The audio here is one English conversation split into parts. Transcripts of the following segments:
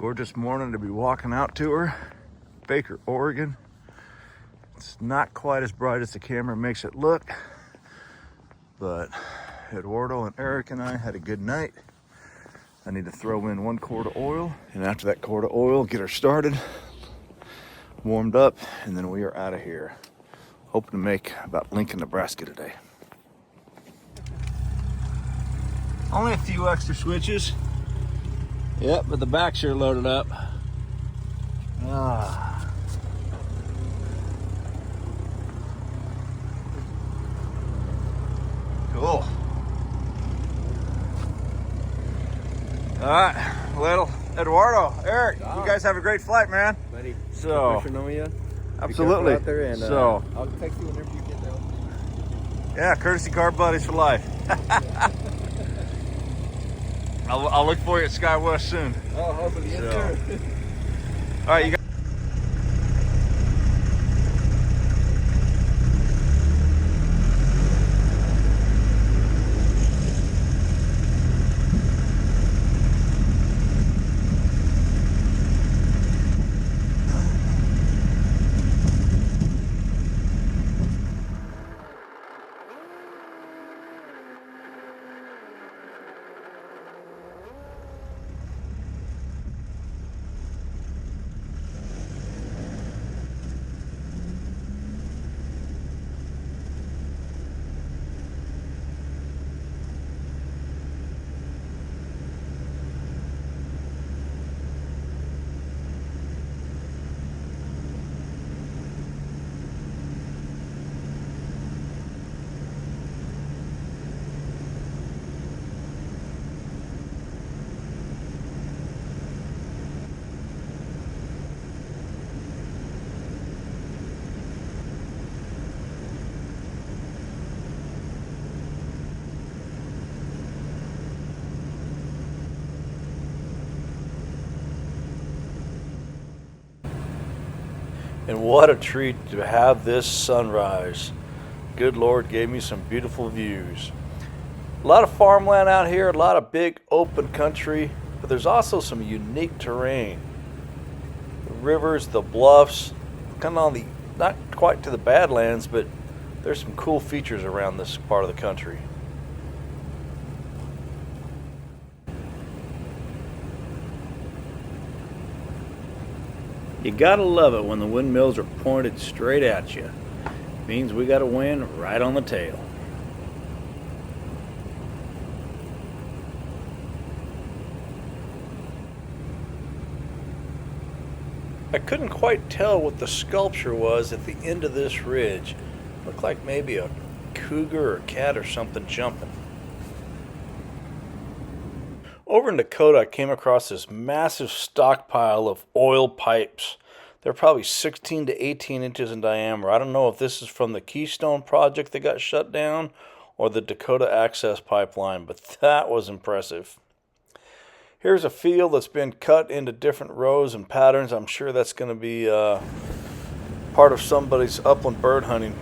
Gorgeous morning to be walking out to her. Baker, Oregon. It's not quite as bright as the camera makes it look, but Eduardo and Eric and I had a good night. I need to throw in 1 quart of oil, and after that quart of oil, get her started, warmed up, and then we are out of here. Hoping to make about Lincoln, Nebraska today. Only a few extra switches. Yep, but the back's sure loaded up. Cool. All right, little Eduardo, Eric, you guys have a great flight, man. Buddy, So, pressure know you. absolutely. Out there and, So, I'll text you whenever you get there. yeah, courtesy car buddies for life. I'll look for you at Sky West soon. Oh, hopefully, yes, So. sir. All right, you guys. And what a treat to have this sunrise. Good Lord gave me some beautiful views. A lot of farmland out here, a lot of big open country, but there's also some unique terrain. The rivers, the bluffs, kind of on the, not quite to the Badlands, but there's some cool features around this part of the country. You gotta love it when the windmills are pointed straight at you. Means we got a wind right on the tail. I couldn't quite tell what the sculpture was at the end of this ridge. Looked like maybe a cougar or a cat or something jumping. Over in Dakota, I came across this massive stockpile of oil pipes. They're probably 16 to 18 inches in diameter. I don't know if this is from the Keystone project that got shut down or the Dakota Access Pipeline, but that was impressive. Here's a field that's been cut into different rows and patterns. I'm sure that's going to be part of somebody's upland bird hunting.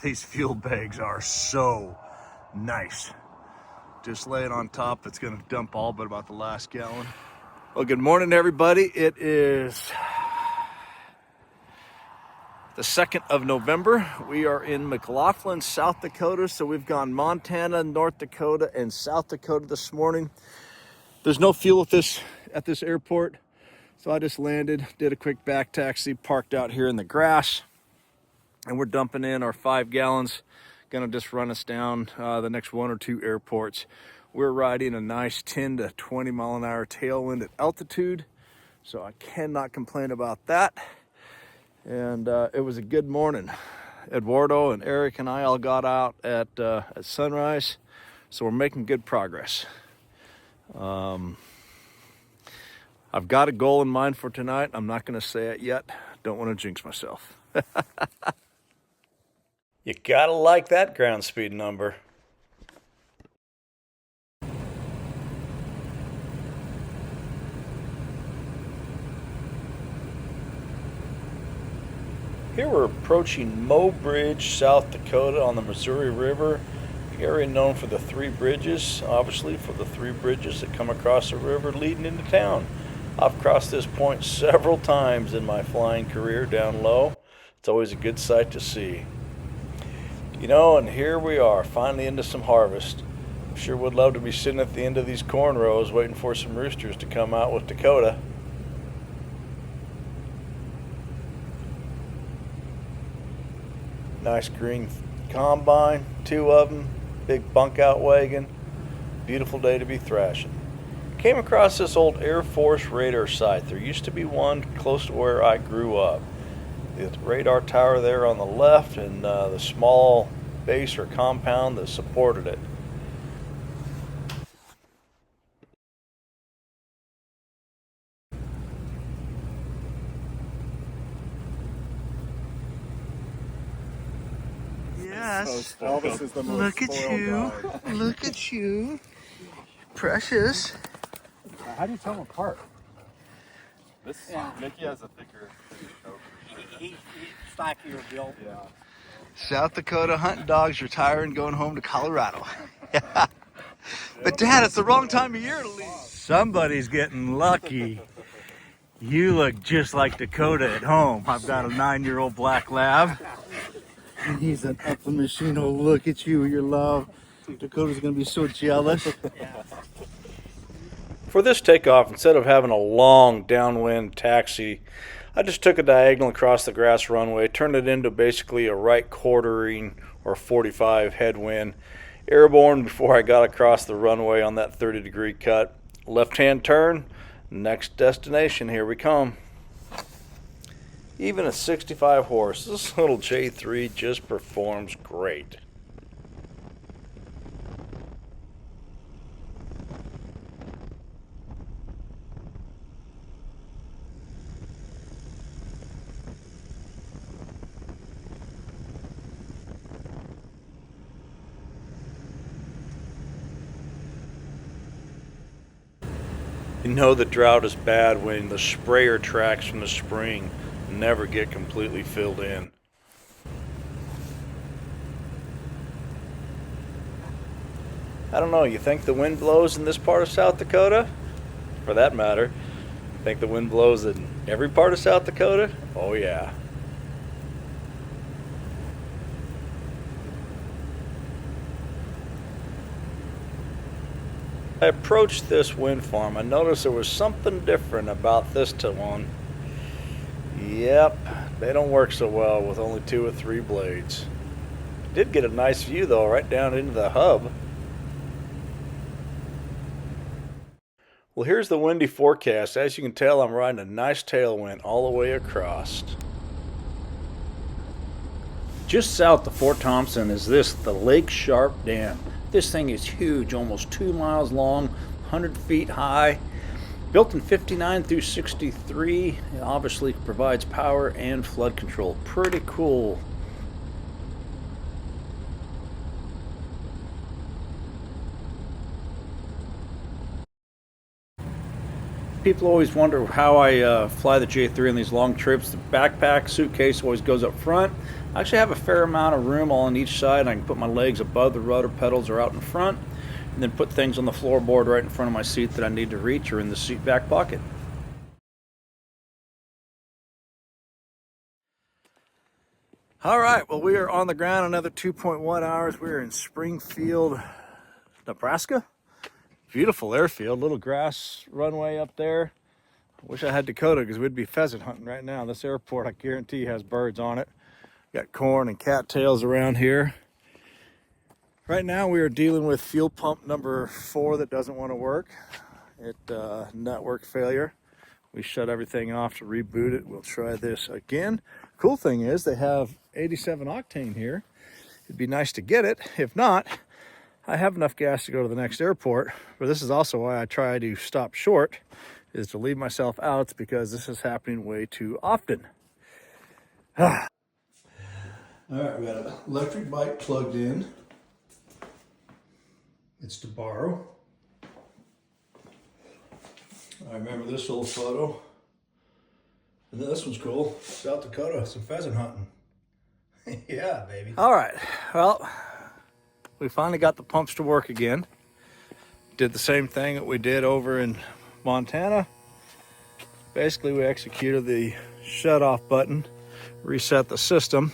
These fuel bags are so nice. Just lay it on top. It's gonna dump all but about the last gallon. Well, good morning, everybody. It is the 2nd of November. We are in McLaughlin, South Dakota. So we've gone Montana, North Dakota, and South Dakota this morning. There's no fuel at this airport. So I just landed, did a quick back taxi, parked out here in the grass, and we're dumping in our 5 gallons. Gonna just run us down the next 1 or 2 airports. We're riding a nice 10 to 20 mile an hour tailwind at altitude, so I cannot complain about that. And it was a good morning. Eduardo and Eric and I all got out at sunrise, so we're making good progress. I've got a goal in mind for tonight. I'm not going to say it yet. Don't want to jinx myself. You gotta like that ground speed number. Here we're approaching Mo Bridge, South Dakota on the Missouri River. Area known for the 3 bridges, obviously for the 3 bridges that come across the river leading into town. I've crossed this point several times in my flying career down low. It's always a good sight to see. You know, and here we are, finally into some harvest. Sure would love to be sitting at the end of these corn rows waiting for some roosters to come out with Dakota. Nice green combine, 2 of them, big bunk out wagon. Beautiful day to be thrashing. Came across this old Air Force radar site. There used to be one close to where I grew up. The radar tower there on the left and the small base or compound that supported it. Yes. Elvis is the most Look at spoiled you. guy. Look at you. Precious. How do you tell them apart? Mickey has a thicker coat. He's stockier built. Yeah. South Dakota hunting dogs retiring, going home to Colorado. But Dad, it's the wrong time of year to leave. Somebody's getting lucky. You look just like Dakota at home. I've got a 9-year-old black lab. And he's an upper machine. Oh, look at you, your love. Dakota's gonna be so jealous. For this takeoff, instead of having a long downwind taxi, I just took a diagonal across the grass runway, turned it into basically a right quartering or 45 headwind. Airborne before I got across the runway on that 30-degree cut. Left-hand turn, next destination, here we come. Even at 65 horse, this little J3 just performs great. You know the drought is bad when the sprayer tracks from the spring never get completely filled in. I don't know, you think the wind blows in this part of South Dakota? For that matter, think the wind blows in every part of South Dakota? Oh yeah. I approached this wind farm. I noticed there was something different about this one. Yep, they don't work so well with only 2 or 3 blades. Did get a nice view though, right down into the hub. Well, here's the windy forecast. As you can tell, I'm riding a nice tailwind all the way across. Just south of Fort Thompson is the Lake Sharp Dam. This thing is huge, almost 2 miles long, 100 feet high. Built in 59 through 63, it obviously provides power and flood control. Pretty cool. People always wonder how I fly the J3 on these long trips. The backpack suitcase always goes up front. I actually have a fair amount of room all on each side. I can put my legs above the rudder pedals or out in front, and then put things on the floorboard right in front of my seat that I need to reach or in the seat back pocket. All right, well, we are on the ground another 2.1 hours. We're in Springfield, Nebraska. Beautiful airfield, little grass runway up there. I wish I had Dakota because we'd be pheasant hunting right now. This airport, I guarantee, has birds on it. Got corn and cattails around here. Right now we are dealing with fuel pump number 4 that doesn't want to work. It network failure. We shut everything off to reboot it. We'll try this again. Cool thing is they have 87 octane here. It'd be nice to get it. If not, I have enough gas to go to the next airport. But this is also why I try to stop short, is to leave myself out, because this is happening way too often. All right, we got an electric bike plugged in. It's to borrow. I remember this old photo. And then this one's cool. South Dakota, some pheasant hunting. Yeah, baby. All right, well, we finally got the pumps to work again. Did the same thing that we did over in Montana. Basically, we executed the shut off button, reset the system,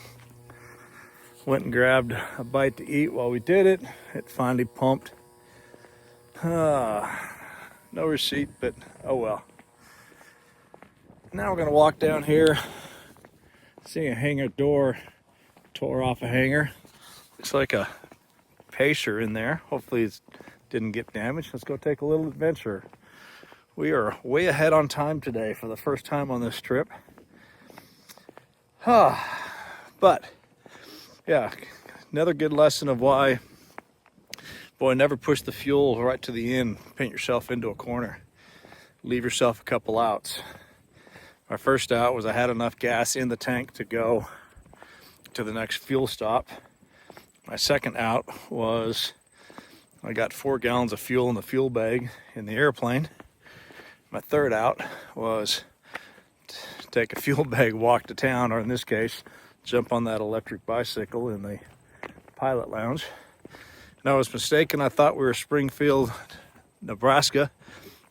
went and grabbed a bite to eat while we did it. It finally pumped. No receipt, but oh well. Now we're gonna walk down here, seeing a hangar door tore off a hanger. Looks like a pacer in there. Hopefully it didn't get damaged. Let's go take a little adventure. We are way ahead on time today for the first time on this trip. But yeah, another good lesson of why, boy, never push the fuel right to the end. Paint yourself into a corner. Leave yourself a couple outs. My first out was I had enough gas in the tank to go to the next fuel stop. My second out was I got 4 gallons of fuel in the fuel bag in the airplane. My third out was take a fuel bag, walk to town, or in this case, jump on that electric bicycle in the pilot lounge. And I was mistaken. I thought we were Springfield, Nebraska.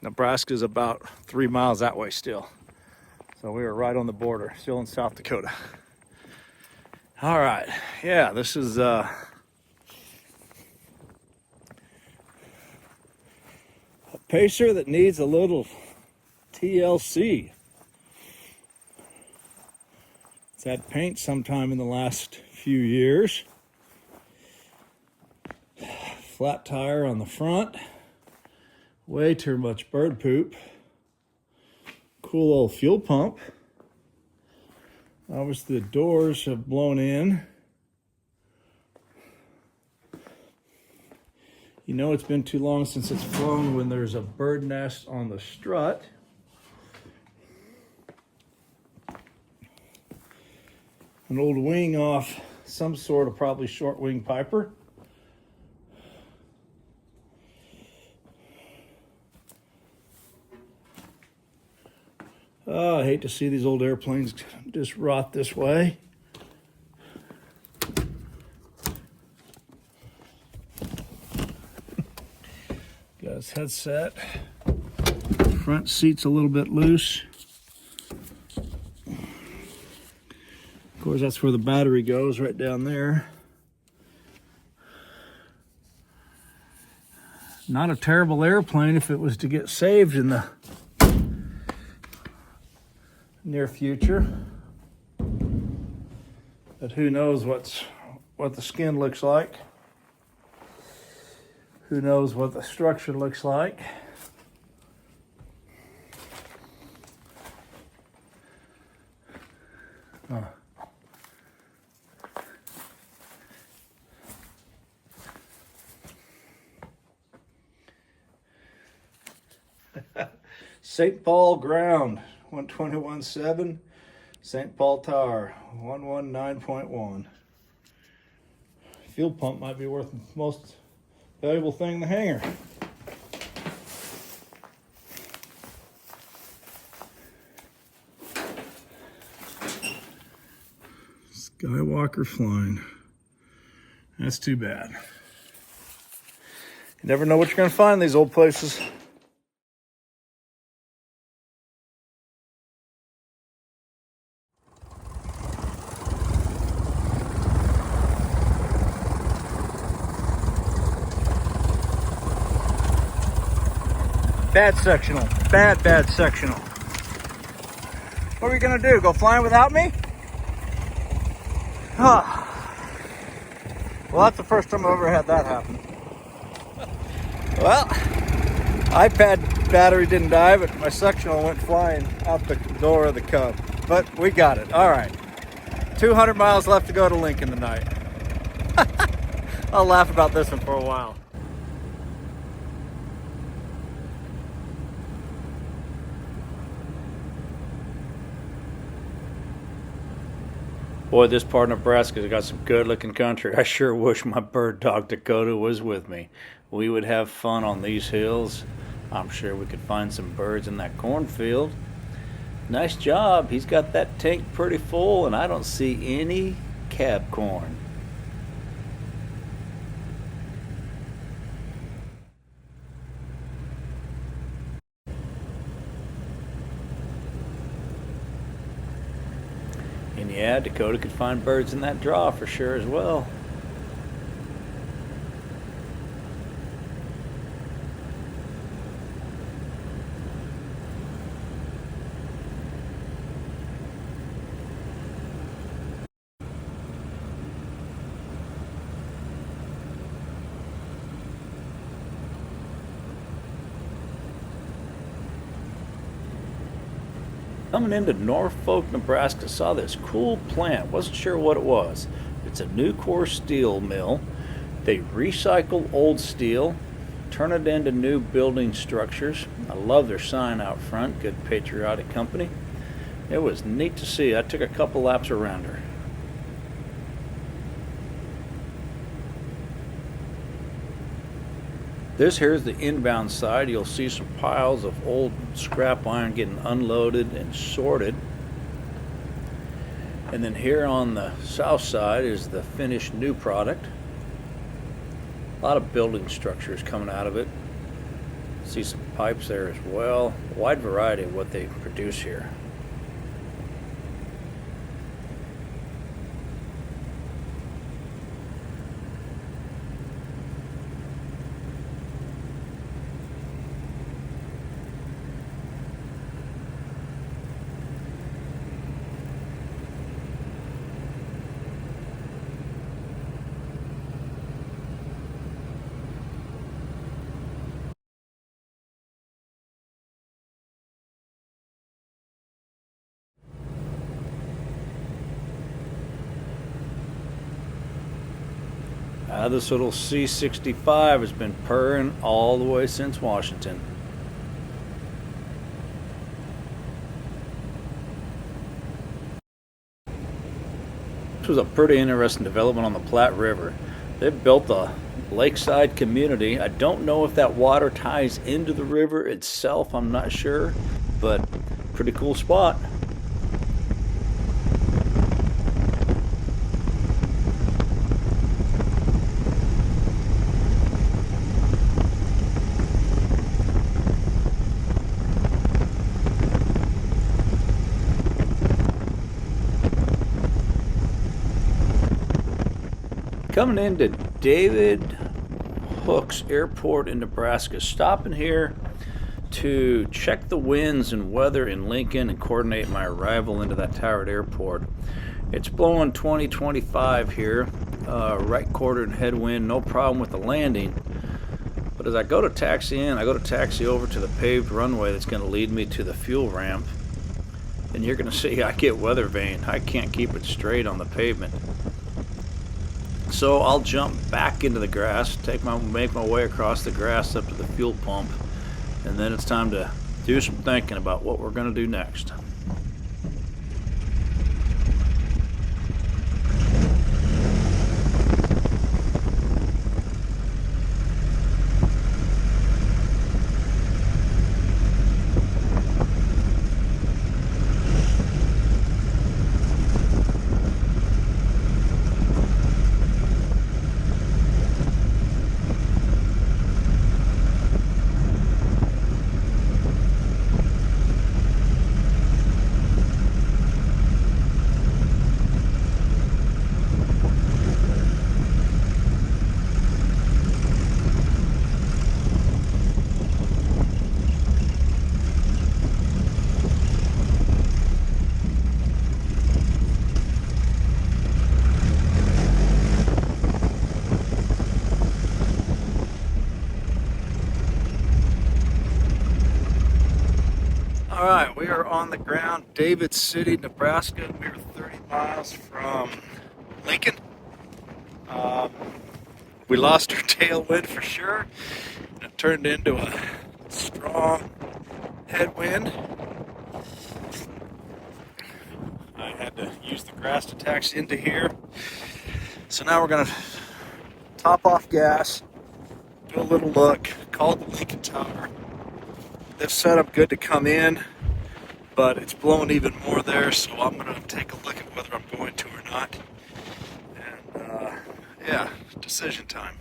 Nebraska is about 3 miles that way still. So we were right on the border, still in South Dakota. All right, yeah, this is a pacer that needs a little TLC. It's had paint sometime in the last few years. Flat tire on the front. Way too much bird poop. Cool old fuel pump. Obviously the doors have blown in. You know it's been too long since it's flown when there's a bird nest on the strut. An old wing off some sort of probably short wing Piper. Oh, I hate to see these old airplanes just rot this way. Got his headset. Front seat's a little bit loose. Of course, that's where the battery goes, right down there. Not a terrible airplane if it was to get saved in the near future, but who knows what the skin looks like. Who knows what the structure looks like. St. Paul ground. 121.7, St. Paul Tower, 119.1. Fuel pump might be worth the most valuable thing in the hangar. Skywalker flying. That's too bad. You never know what you're going to find in these old places. Bad sectional. Bad sectional. What are we going to do? Go flying without me? Huh. Well, that's the first time I've ever had that happen. Well, iPad battery didn't die, but my sectional went flying out the door of the Cub. But we got it. All right. 200 miles left to go to Lincoln tonight. I'll laugh about this one for a while. Boy, this part of Nebraska's got some good looking country. I sure wish my bird dog Dakota was with me. We would have fun on these hills. I'm sure we could find some birds in that cornfield. Nice job. He's got that tank pretty full and I don't see any cab corn. And yeah, Dakota could find birds in that draw for sure as well. Coming into Norfolk, Nebraska, saw this cool plant. Wasn't sure what it was. It's a Nucor steel mill. They recycle old steel, turn it into new building structures. I love their sign out front. Good patriotic company. It was neat to see. I took a couple laps around her. This here is the inbound side. You'll see some piles of old scrap iron getting unloaded and sorted. And then here on the south side is the finished new product. A lot of building structures coming out of it. See some pipes there as well. A wide variety of what they produce here. This little C-65 has been purring all the way since Washington. This was a pretty interesting development on the Platte River. They've built a lakeside community. I don't know if that water ties into the river itself, I'm not sure, but pretty cool spot. Coming into David Hooks Airport in Nebraska, stopping here to check the winds and weather in Lincoln and coordinate my arrival into that towered airport. It's blowing 20-25 here, right quarter and headwind, no problem with the landing. But as I go to taxi in, I go to taxi over to the paved runway that's going to lead me to the fuel ramp. And you're going to see I get weather vane. I can't keep it straight on the pavement. So I'll jump back into the grass, make my way across the grass up to the fuel pump, and then it's time to do some thinking about what we're going to do next. on the ground, David City, Nebraska. We were 30 miles from Lincoln. We lost our tailwind for sure. It turned into a strong headwind. I had to use the grass to taxi into here. So now we're gonna top off gas, do a little look, call the Lincoln Tower. They've set up good to come in, but it's blowing even more there, so I'm gonna take a look at whether I'm going to or not. And yeah, decision time.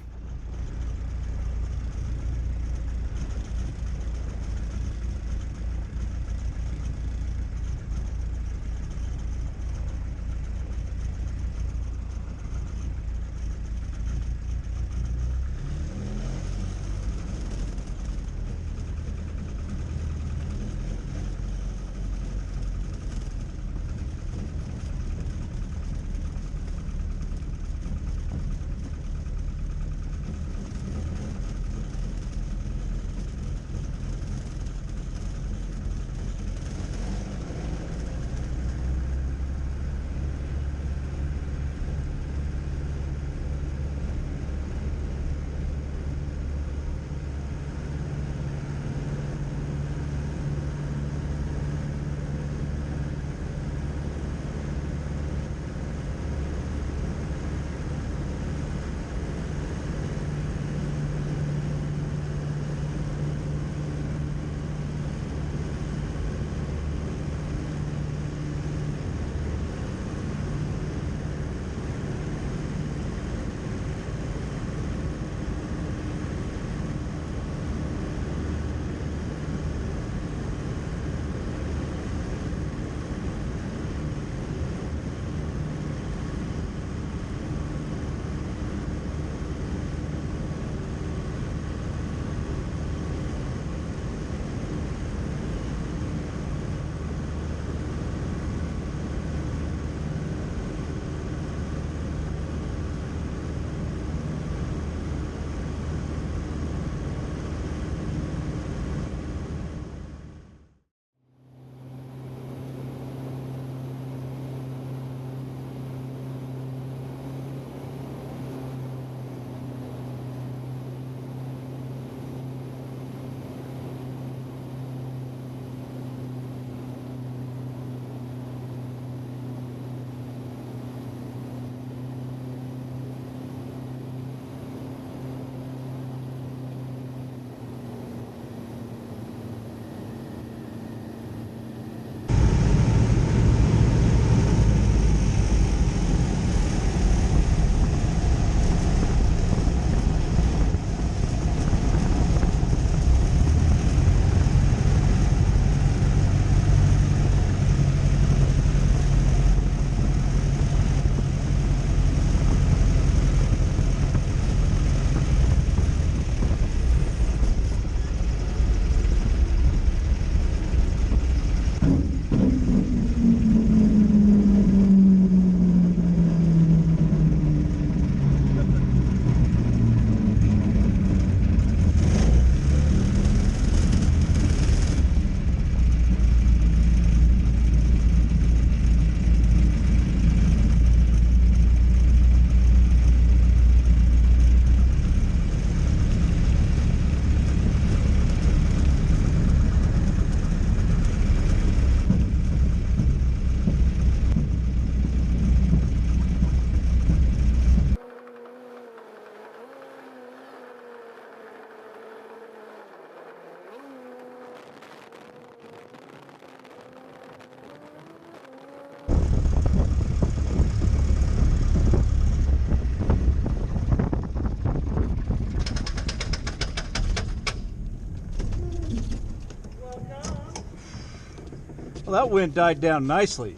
Well, that wind died down nicely.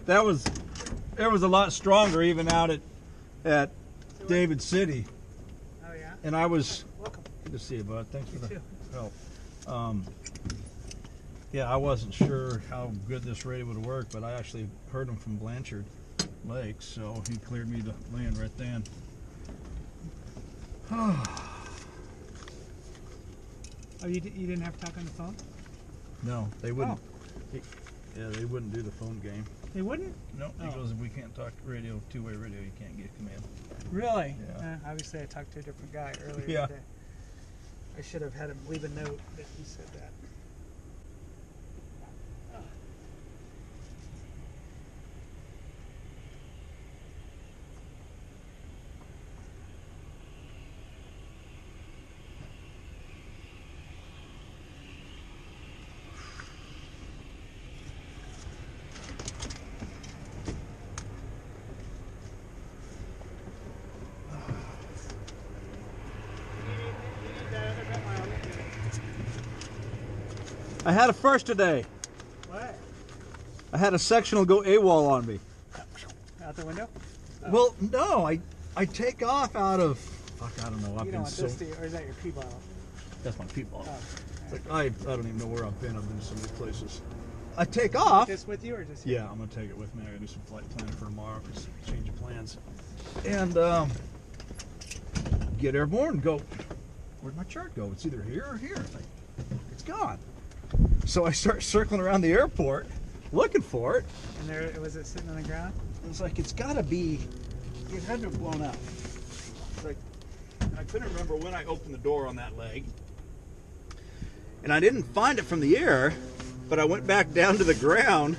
That was, it was a lot stronger even out at David City. Oh, yeah? And I was, Welcome. good to see you, bud. Thanks for the too. help. Yeah, I wasn't sure how good this radio would work, but I actually heard him from Blanchard Lake, so he cleared me to land right then. Oh, you didn't have to talk on the phone? No, they wouldn't. Yeah, they wouldn't do the phone game. They wouldn't? No, Oh. he goes, if we can't talk radio, two-way radio, you can't get command. Really? Yeah. Obviously, I talked to a different guy earlier Yeah. today. I should have had him leave a note that he said that. I had a first today. What? I had a sectional go AWOL on me. Out the window? Well, no, I take off out of, fuck, I don't know. I've You been don't want so, this, do you? Or is that your pee bottle? that's my pee ball. Oh. It's like, I don't even know where I've been. I've been to so many places. I take off. This with you or just Yeah, I'm gonna take it with me. I gotta do some flight planning for tomorrow. Just change of plans. And get airborne. Go. Where'd my chart go? It's either here or here. It's like, it's gone. So I start circling around the airport, looking for it. And there was it sitting on the ground? It's like it's gotta be. It had to have blown out. It's like I couldn't remember when I opened the door on that leg, and I didn't find it from the air. But I went back down to the ground,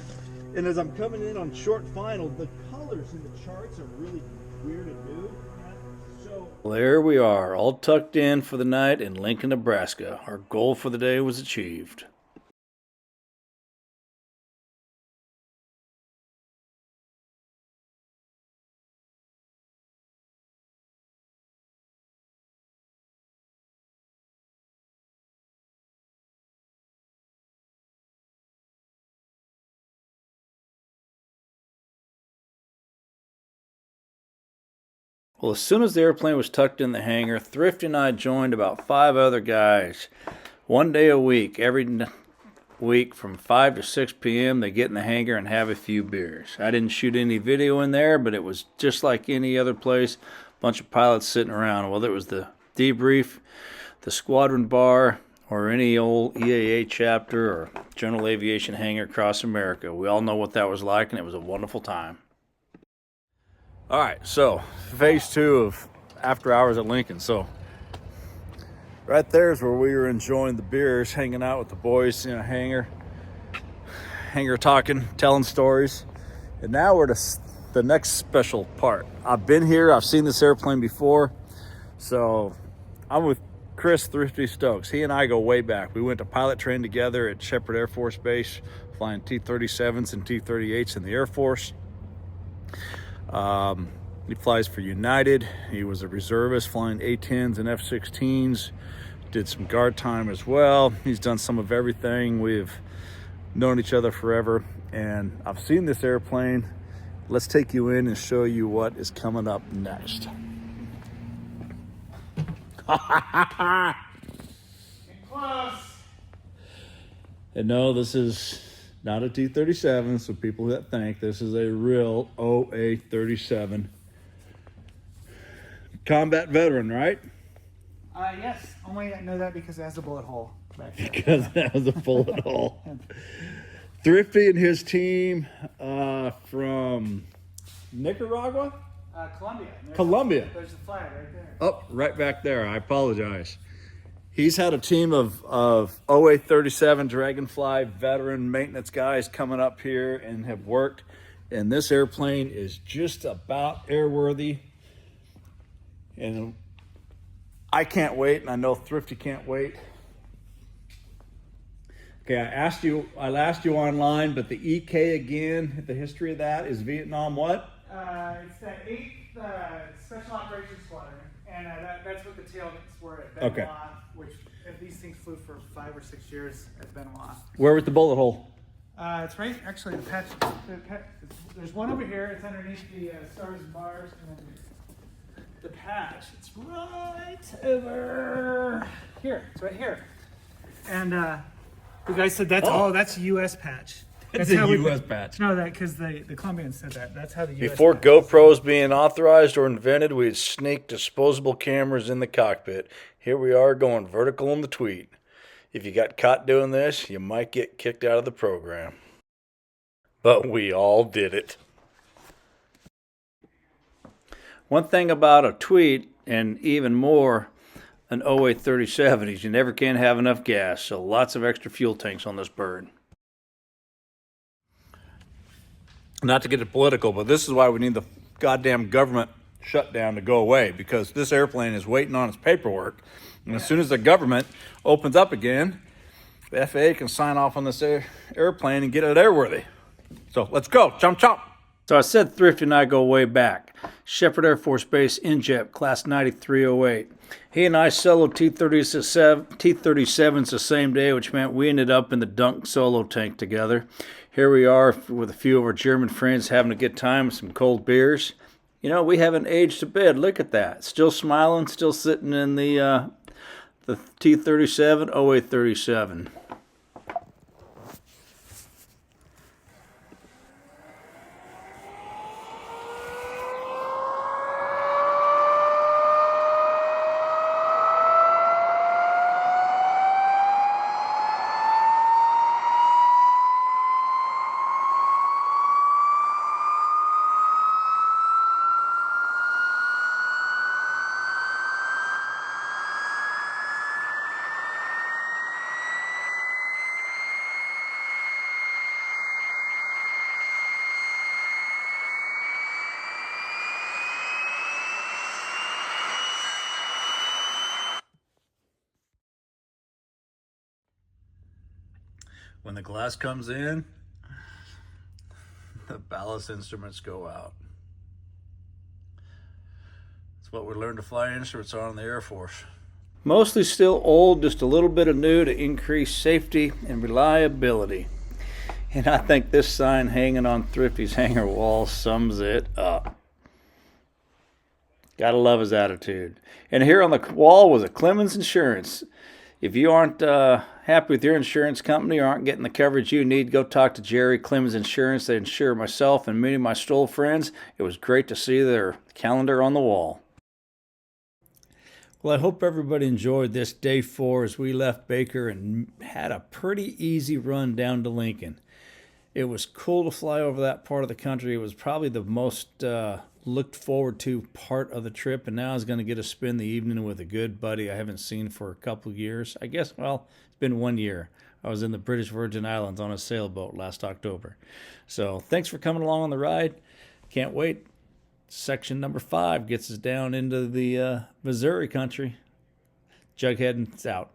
and as I'm coming in on short final, the colors in the charts are really weird and new. So There we are, all tucked in for the night in Lincoln, Nebraska. Our goal for the day was achieved. Well, as soon as the airplane was tucked in the hangar, Thrifty and I joined about 5 other guys. One day a week, every week from 5 to 6 p.m., they get in the hangar and have a few beers. I didn't shoot any video in there, but it was just like any other place. A bunch of pilots sitting around, whether it was the debrief, the squadron bar, or any old EAA chapter or general aviation hangar across America. We all know what that was like, and it was a wonderful time. All right, so phase 2 of after hours at Lincoln. So right there is where we were enjoying the beers, hanging out with the boys in a hangar talking, telling stories. And now we're to the next special part. I've been here, I've seen this airplane before. So I'm with Chris Thrifty Stokes. He and I go way back. We went to pilot train together at Shepherd Air Force Base, flying T-37s and T-38s in the Air Force. He flies for United. He was a reservist flying A-10s and F-16s. Did some guard time as well. He's done some of everything. We've known each other forever, and I've seen this airplane. Let's take you in and show you what is coming up next. Close. And no, this is not a T-37, so people that think this is a real OA-37. Combat veteran, right? Yes. Only I know that because it has a bullet hole back there. Because that was a bullet hole. Thrifty and his team from Nicaragua? Columbia. Columbia. There's the flag right there. Oh, right back there. I apologize. He's had a team of OA-37 Dragonfly veteran maintenance guys coming up here and have worked. And this airplane is just about airworthy. And I can't wait, and I know Thrifty can't wait. Okay, I asked you online, but the EK again, the history of that is Vietnam what? It's that 8th Special Operations Squadron, and that's what the tailgates were at Benoit, Okay. which these things flew for 5 or 6 years at Benoit. Where was the bullet hole? It's right, actually, the patch, there's one over here, it's underneath the stars and bars, and then the patch, it's right over here, it's right here. And the guy said, that's U.S. patch. It's That's a how we- U.S. patch. No, because the Colombians said that. That's how the U.S. Before patch. GoPros being authorized or invented, we had sneaked disposable cameras in the cockpit. Here we are going vertical in the tweet. If you got caught doing this, you might get kicked out of the program. but we all did it. One thing about a tweet, and even more an 0837, is you never can have enough gas, so lots of extra fuel tanks on this bird. Not to get it political, but this is why we need the goddamn government shutdown to go away, because this airplane is waiting on its paperwork, and as soon as the government opens up again, the FAA can sign off on this airplane and get it airworthy. So let's go, chomp chomp. So I said Thrifty and I go way back. Shepherd Air Force Base, InJet, Class 9308. He and I soloed T-37s the same day, which meant we ended up in the Dunk solo tank together. Here we are with a few of our German friends having a good time with some cold beers. You know, we haven't aged a bit. Look at that. Still smiling, still sitting in the T-37, 0837. When the glass comes in, the ballast instruments go out. That's what we learned to fly instruments on in the Air Force. Mostly still old, just a little bit of new to increase safety and reliability. And I think this sign hanging on Thrifty's hangar wall sums it up. Gotta love his attitude. And here on the wall was a Clemens Insurance. If you aren't happy with your insurance company or aren't getting the coverage you need, go talk to Jerry, Clemens Insurance. They insure myself and many of my Stoll friends. It was great to see their calendar on the wall. Well, I hope everybody enjoyed this day 4 as we left Baker and had a pretty easy run down to Lincoln. It was cool to fly over that part of the country. It was probably the most looked forward to part of the trip, and now I was going to get to spend the evening with a good buddy I haven't seen for a couple of years. I guess, well, it's been 1 year. I was in the British Virgin Islands on a sailboat last October. So thanks for coming along on the ride. Can't wait. Section number 5 gets us down into the Missouri country. Jughead's out.